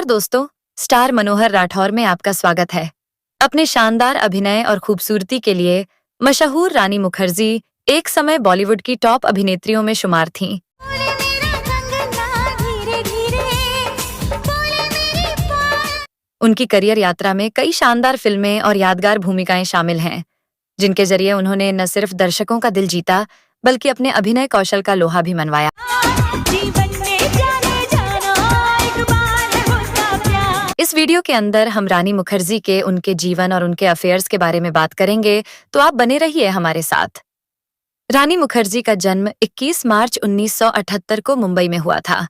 नमस्कार दोस्तों, स्टार मनोहर राठौर में आपका स्वागत है। अपने शानदार अभिनय और खूबसूरती के लिए मशहूर रानी मुखर्जी एक समय बॉलीवुड की टॉप अभिनेत्रियों में शुमार थीं। उनकी करियर यात्रा में कई शानदार फिल्में और यादगार भूमिकाएं शामिल हैं, जिनके जरिए उन्होंने न सिर्फ दर्शकों का दिल जीता, बल्कि अपने अभिनय कौशल का लोहा भी मनवाया। इस वीडियो के अंदर हम रानी मुखर्जी के उनके जीवन और उनके अफेयर्स के बारे में बात करेंगे, तो आप बने रहिए हमारे साथ। रानी मुखर्जी का जन्म 21 मार्च 1978 को मुंबई में हुआ था।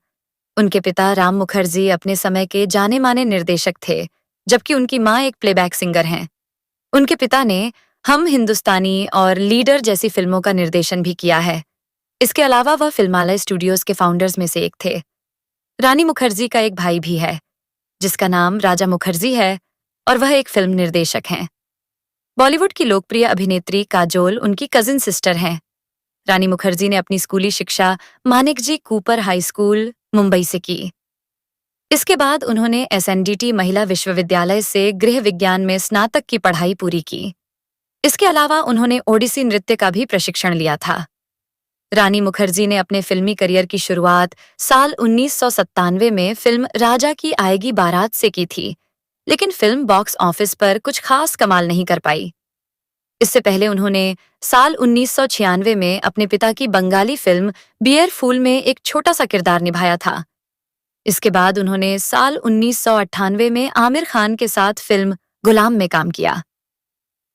उनके पिता राम मुखर्जी अपने समय के जाने माने निर्देशक थे, जबकि उनकी माँ एक प्लेबैक सिंगर हैं। उनके पिता ने हम हिंदुस्तानी और लीडर जैसी फिल्मों का निर्देशन भी किया है। इसके अलावा वह फिल्मालय स्टूडियोज के फाउंडर्स में से एक थे। रानी मुखर्जी का एक भाई भी है, जिसका नाम राजा मुखर्जी है, और वह एक फिल्म निर्देशक हैं। बॉलीवुड की लोकप्रिय अभिनेत्री काजोल उनकी कजिन सिस्टर हैं। रानी मुखर्जी ने अपनी स्कूली शिक्षा Manockjee Cooper high school, Mumbai से की। इसके बाद उन्होंने एसएनडीटी महिला विश्वविद्यालय से गृह विज्ञान में स्नातक की पढ़ाई पूरी की। इसके अलावा उन्होंने ओडिसी नृत्य का भी प्रशिक्षण लिया था। रानी मुखर्जी ने अपने फिल्मी करियर की शुरुआत साल 1997 में फिल्म राजा की आएगी बारात से की थी, लेकिन फिल्म बॉक्स ऑफिस पर कुछ खास कमाल नहीं कर पाई। इससे पहले उन्होंने साल 1996 में अपने पिता की बंगाली फिल्म बियर फूल में एक छोटा सा किरदार निभाया था। इसके बाद उन्होंने साल 1998 में आमिर खान के साथ फिल्म गुलाम में काम किया।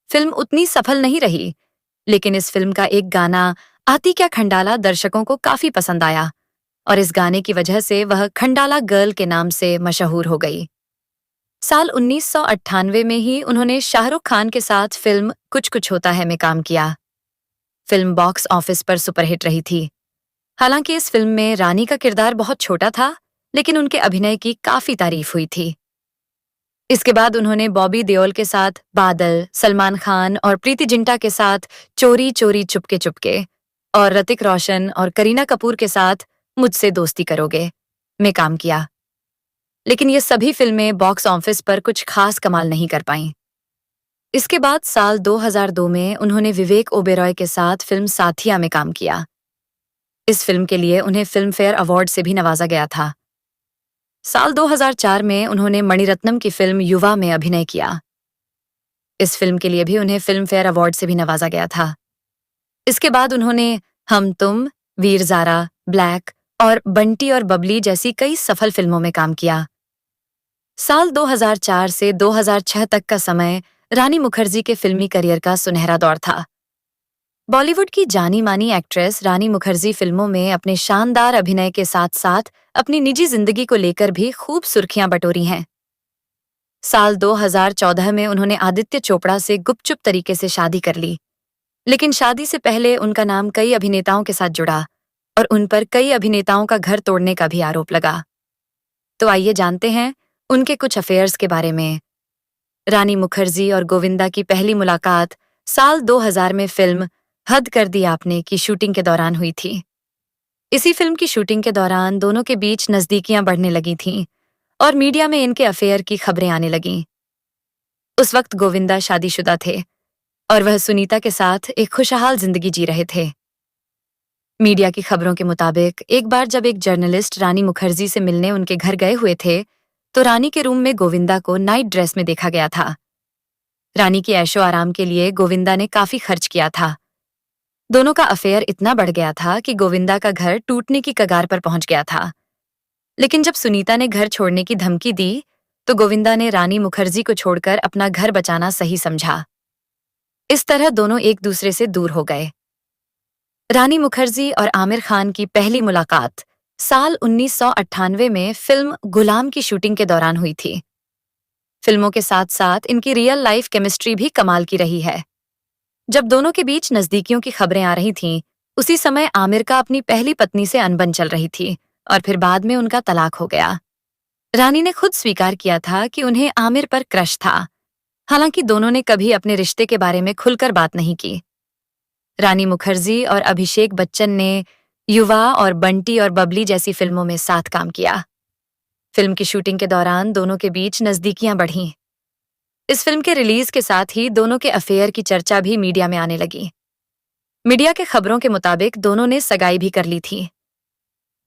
फिल्म उतनी सफल नहीं रही, लेकिन इस फिल्म का एक गाना आती क्या खंडाला दर्शकों को काफी पसंद आया, और इस गाने की वजह से वह खंडाला गर्ल के नाम से मशहूर हो गई। साल 1998 में ही उन्होंने शाहरुख खान के साथ फिल्म कुछ कुछ होता है में काम किया। फिल्म बॉक्स ऑफिस पर सुपरहिट रही थी। हालांकि इस फिल्म में रानी का किरदार बहुत छोटा था, लेकिन उनके अभिनय की काफी तारीफ हुई थी। इसके बाद उन्होंने बॉबी देओल के साथ बादल, सलमान खान और प्रीति जिंटा के साथ चोरी चोरी चुपके चुपके, और ऋतिक रोशन और करीना कपूर के साथ मुझसे दोस्ती करोगे में काम किया। लेकिन ये सभी फिल्में बॉक्स ऑफिस पर कुछ खास कमाल नहीं कर पाईं। इसके बाद साल 2002 में उन्होंने विवेक ओबेरॉय के साथ फिल्म साथिया में काम किया। इस फिल्म के लिए उन्हें फिल्म फेयर अवार्ड से भी नवाजा गया था। साल 2004 में उन्होंने मणिरत्नम की फिल्म युवा में अभिनय किया। इस फिल्म के लिए भी उन्हें फिल्म फेयर अवार्ड से भी नवाजा गया था। इसके बाद उन्होंने हम तुम, वीर ज़ारा, ब्लैक और बंटी और बबली जैसी कई सफल फिल्मों में काम किया। साल 2004 से 2006 तक का समय रानी मुखर्जी के फिल्मी करियर का सुनहरा दौर था। बॉलीवुड की जानी मानी एक्ट्रेस रानी मुखर्जी फिल्मों में अपने शानदार अभिनय के साथ साथ अपनी निजी जिंदगी को लेकर भी खूब सुर्खियां बटोरी हैं। साल 2014 में उन्होंने आदित्य चोपड़ा से गुपचुप तरीके से शादी कर ली, लेकिन शादी से पहले उनका नाम कई अभिनेताओं के साथ जुड़ा और उन पर कई अभिनेताओं का घर तोड़ने का भी आरोप लगा। तो आइए जानते हैं उनके कुछ अफेयर्स के बारे में। रानी मुखर्जी और गोविंदा की पहली मुलाकात साल 2000 में फिल्म हद कर दी आपने की शूटिंग के दौरान हुई थी। इसी फिल्म की शूटिंग के दौरान दोनों के बीच नजदीकियां बढ़ने लगी थीं और मीडिया में इनके अफेयर की खबरें आने लगीं। उस वक्त गोविंदा शादीशुदा थे और वह सुनीता के साथ एक खुशहाल जिंदगी जी रहे थे। मीडिया की खबरों के मुताबिक एक बार जब एक जर्नलिस्ट रानी मुखर्जी से मिलने उनके घर गए हुए थे, तो रानी के रूम में गोविंदा को नाइट ड्रेस में देखा गया था। रानी की ऐशो आराम के लिए गोविंदा ने काफी खर्च किया था। दोनों का अफेयर इतना बढ़ गया था कि गोविंदा का घर टूटने की कगार पर पहुंच गया था। लेकिन जब सुनीता ने घर छोड़ने की धमकी दी, तो गोविंदा ने रानी मुखर्जी को छोड़कर अपना घर बचाना सही समझा। इस तरह दोनों एक दूसरे से दूर हो गए। रानी मुखर्जी और आमिर खान की पहली मुलाकात साल 1998 में फिल्म गुलाम की शूटिंग के दौरान हुई थी। फिल्मों के साथ साथ इनकी रियल लाइफ केमिस्ट्री भी कमाल की रही है। जब दोनों के बीच नजदीकियों की खबरें आ रही थीं, उसी समय आमिर का अपनी पहली पत्नी से अनबन चल रही थी और फिर बाद में उनका तलाक हो गया। रानी ने खुद स्वीकार किया था कि उन्हें आमिर पर क्रश था। हालांकि दोनों ने कभी अपने रिश्ते के बारे में खुलकर बात नहीं की। रानी मुखर्जी और अभिषेक बच्चन ने युवा और बंटी और बबली जैसी फिल्मों में साथ काम किया। फिल्म की शूटिंग के दौरान दोनों के बीच नजदीकियां बढ़ीं। इस फिल्म के रिलीज के साथ ही दोनों के अफेयर की चर्चा भी मीडिया में आने लगी। मीडिया के खबरों के मुताबिक दोनों ने सगाई भी कर ली थी।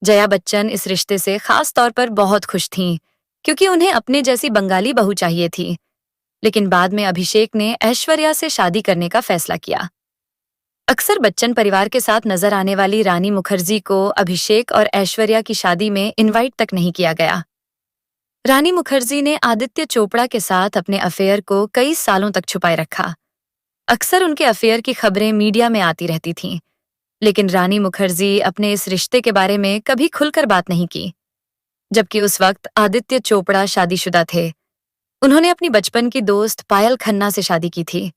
जया बच्चन इस रिश्ते से खास तौर पर बहुत खुश थीं, क्योंकि उन्हें अपने जैसी बंगाली बहू चाहिए थी। लेकिन बाद में अभिषेक ने ऐश्वर्या से शादी करने का फैसला किया। अक्सर बच्चन परिवार के साथ नजर आने वाली रानी मुखर्जी को अभिषेक और ऐश्वर्या की शादी में इनवाइट तक नहीं किया गया। रानी मुखर्जी ने आदित्य चोपड़ा के साथ अपने अफेयर को कई सालों तक छुपाए रखा। अक्सर उनके अफेयर की खबरें मीडिया में आती रहती थीं, लेकिन रानी मुखर्जी अपने इस रिश्ते के बारे में कभी खुलकर बात नहीं की। जबकि उस वक्त आदित्य चोपड़ा शादीशुदा थे। उन्होंने अपनी बचपन की दोस्त पायल खन्ना से शादी की थी।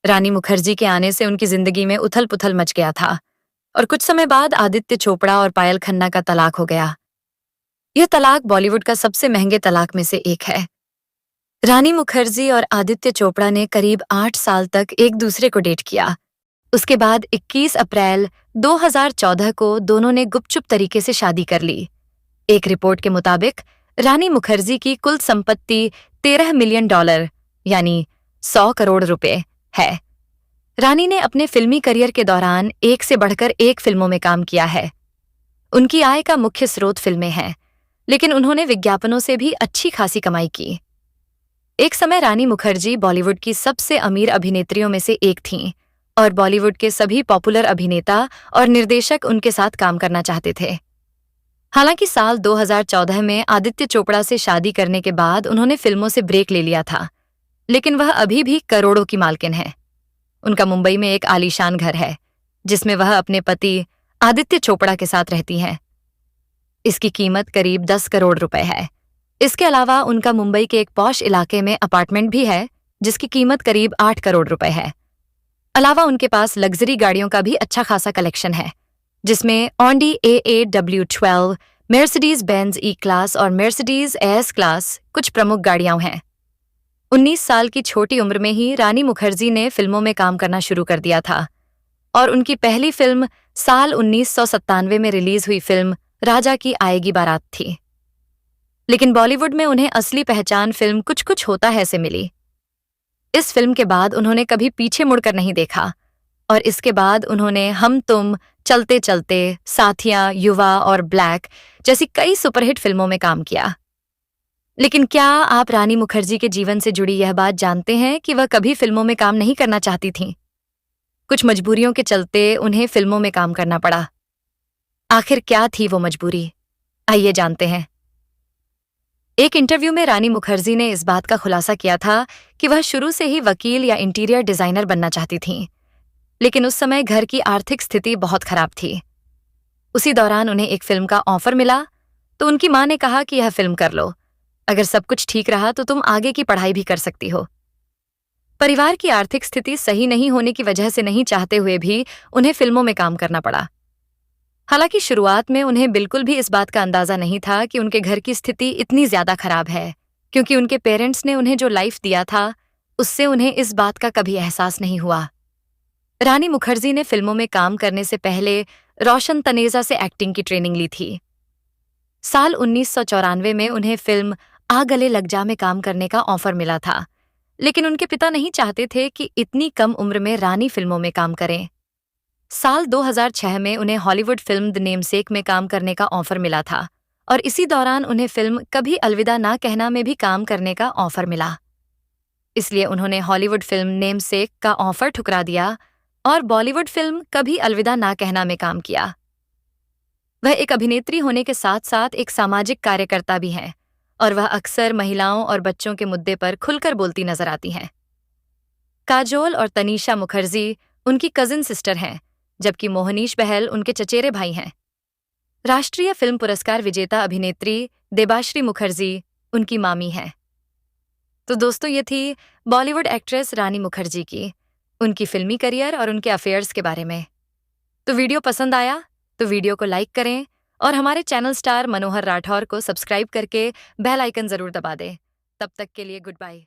रानी मुखर्जी के आने से उनकी जिंदगी में उथल-पुथल मच गया था और कुछ समय बाद आदित्य चोपड़ा और पायल खन्ना का तलाक हो गया। यह तलाक बॉलीवुड का सबसे महंगे तलाक में से एक है। रानी मुखर्जी और आदित्य चोपड़ा ने करीब 8 साल तक एक दूसरे को डेट किया। उसके बाद 21 अप्रैल 2014 को दोनों ने गुपचुप तरीके से शादी कर ली। एक रिपोर्ट के मुताबिक रानी मुखर्जी की कुल संपत्ति $13 मिलियन यानी 100 करोड़ रुपए है। रानी ने अपने फिल्मी करियर के दौरान एक से बढ़कर एक फिल्मों में काम किया है। उनकी आय का मुख्य स्रोत फिल्में हैं, लेकिन उन्होंने विज्ञापनों से भी अच्छी खासी कमाई की। एक समय रानी मुखर्जी बॉलीवुड की सबसे अमीर अभिनेत्रियों में से एक थीं और बॉलीवुड के सभी पॉपुलर अभिनेता और निर्देशक उनके साथ काम करना चाहते थे। हालांकि साल 2014 में आदित्य चोपड़ा से शादी करने के बाद उन्होंने फिल्मों से ब्रेक ले लिया था, लेकिन वह अभी भी करोड़ों की मालकिन है। उनका मुंबई में एक आलीशान घर है, जिसमें वह अपने पति आदित्य चोपड़ा के साथ रहती हैं। इसकी कीमत करीब 10 करोड़ रुपए है। इसके अलावा उनका मुंबई के एक पॉश इलाके में अपार्टमेंट भी है, जिसकी कीमत करीब 8 करोड़ रुपए है। अलावा उनके पास लग्जरी गाड़ियों का भी अच्छा खासा कलेक्शन है, जिसमें Audi AA W12, Mercedes Benz ई क्लास और मर्सिडीज एस क्लास कुछ प्रमुख गाड़ियां हैं। 19 साल की छोटी उम्र में ही रानी मुखर्जी ने फिल्मों में काम करना शुरू कर दिया था और उनकी पहली फिल्म साल 1997 में रिलीज हुई फिल्म राजा की आएगी बारात थी। लेकिन बॉलीवुड में उन्हें असली पहचान फिल्म कुछ कुछ होता है से मिली। इस फिल्म के बाद उन्होंने कभी पीछे मुड़कर नहीं देखा और इसके बाद उन्होंने हम तुम, चलते चलते, साथिया, युवा और ब्लैक जैसी कई सुपरहिट फिल्मों में काम किया। लेकिन क्या आप रानी मुखर्जी के जीवन से जुड़ी यह बात जानते हैं कि वह कभी फिल्मों में काम नहीं करना चाहती थीं? कुछ मजबूरियों के चलते उन्हें फिल्मों में काम करना पड़ा। आखिर क्या थी वो मजबूरी? आइए जानते हैं। एक इंटरव्यू में रानी मुखर्जी ने इस बात का खुलासा किया था कि वह शुरू से ही वकील या इंटीरियर डिजाइनर बनना चाहती थीं, लेकिन उस समय घर की आर्थिक स्थिति बहुत खराब थी। उसी दौरान उन्हें एक फिल्म का ऑफर मिला, तो उनकी मां ने कहा कि यह फिल्म कर लो। अगर सब कुछ ठीक रहा तो तुम आगे की पढ़ाई भी कर सकती हो। परिवार की आर्थिक स्थिति सही नहीं होने की वजह से नहीं चाहते हुए भी उन्हें फिल्मों में काम करना पड़ा। हालांकि शुरुआत में उन्हें बिल्कुल भी इस बात का अंदाजा नहीं था कि उनके घर की स्थिति इतनी ज्यादा खराब है, क्योंकि उनके पेरेंट्स ने उन्हें जो लाइफ दिया था उससे उन्हें इस बात का कभी एहसास नहीं हुआ। रानी मुखर्जी ने फिल्मों में काम करने से पहले रोशन तनेजा से एक्टिंग की ट्रेनिंग ली थी। साल 1994 में उन्हें फिल्म आ गले लग जा में काम करने का ऑफर मिला था, लेकिन उनके पिता नहीं चाहते थे कि इतनी कम उम्र में रानी फिल्मों में काम करें। साल 2006 में उन्हें हॉलीवुड फिल्म द नेमसेक में काम करने का ऑफर मिला था और इसी दौरान उन्हें फिल्म कभी अलविदा ना कहना में भी काम करने का ऑफर मिला। इसलिए उन्होंने हॉलीवुड फिल्म नेमसेक का ऑफर ठुकरा दिया और बॉलीवुड फिल्म कभी अलविदा ना कहना में काम किया। वह एक अभिनेत्री होने के साथ साथ एक सामाजिक कार्यकर्ता भी हैं और वह अक्सर महिलाओं और बच्चों के मुद्दे पर खुलकर बोलती नजर आती हैं। काजोल और तनीषा मुखर्जी उनकी कजिन सिस्टर हैं, जबकि मोहनीश बहल उनके चचेरे भाई हैं। राष्ट्रीय फिल्म पुरस्कार विजेता अभिनेत्री देबाश्री मुखर्जी उनकी मामी हैं। तो दोस्तों, ये थी बॉलीवुड एक्ट्रेस रानी मुखर्जी की, उनकी फिल्मी करियर और उनके अफेयर्स के बारे में। तो वीडियो पसंद आया तो वीडियो को लाइक करें और हमारे चैनल स्टार मनोहर राठौर को सब्सक्राइब करके बेल आइकन जरूर दबा दें। तब तक के लिए गुड बाय।